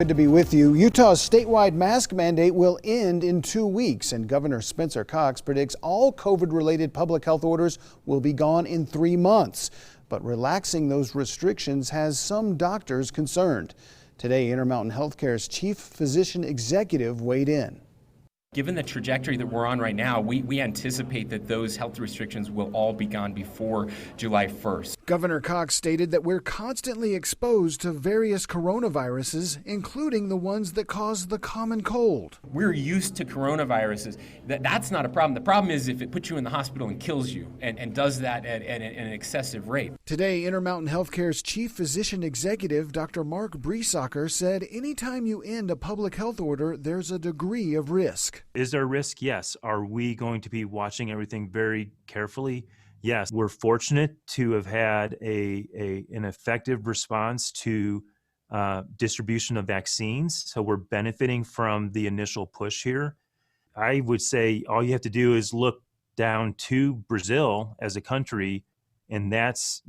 Good to be with you. Utah's statewide mask mandate will end in 2 weeks, and Governor Spencer Cox predicts all COVID-related public health orders will be gone in 3 months. But relaxing those restrictions has some doctors concerned. Today, Intermountain Healthcare's chief physician executive weighed in. Given the trajectory that we're on right now, we anticipate that those health restrictions will all be gone before July 1st. Governor Cox stated that we're constantly exposed to various coronaviruses, including the ones that cause the common cold. We're used to coronaviruses. That's not a problem. The problem is if it puts you in the hospital and kills you and does that at an excessive rate. Today, Intermountain Healthcare's chief physician executive, Dr. Mark Bresacker, said anytime you end a public health order, there's a degree of risk. Is there a risk? Yes. Are we going to be watching everything very carefully? Yes. We're fortunate to have had an effective response to distribution of vaccines. So we're benefiting from the initial push here. I would say all you have to do is look down to Brazil as a country, and that's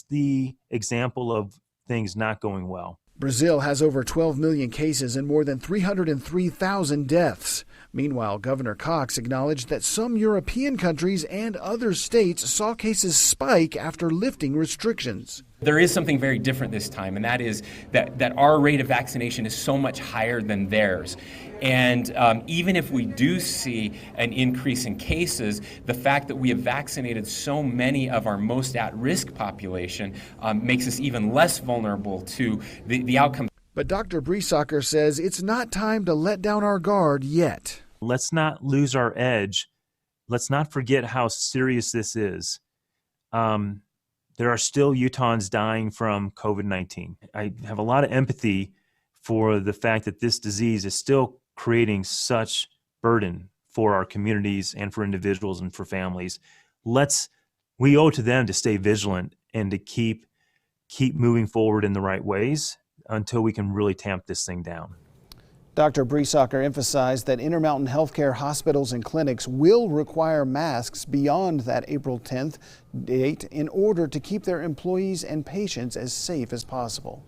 the example of things not going well. Brazil has over 12 million cases and more than 303,000 deaths. Meanwhile, Governor Cox acknowledged that some European countries and other states saw cases spike after lifting restrictions. There is something very different this time, and that is that our rate of vaccination is so much higher than theirs. And even if we do see an increase in cases, the fact that we have vaccinated so many of our most at-risk population makes us even less vulnerable to the outcome. But Dr. Bresacker says it's not time to let down our guard yet. Let's not lose our edge. Let's not forget how serious this is. There are still Utahns dying from COVID-19. I have a lot of empathy for the fact that this disease is still creating such burden for our communities and for individuals and for families. We owe it to them to stay vigilant and to keep moving forward in the right ways until we can really tamp this thing down. Dr. Bresacker emphasized that Intermountain Healthcare hospitals and clinics will require masks beyond that April 10th date in order to keep their employees and patients as safe as possible.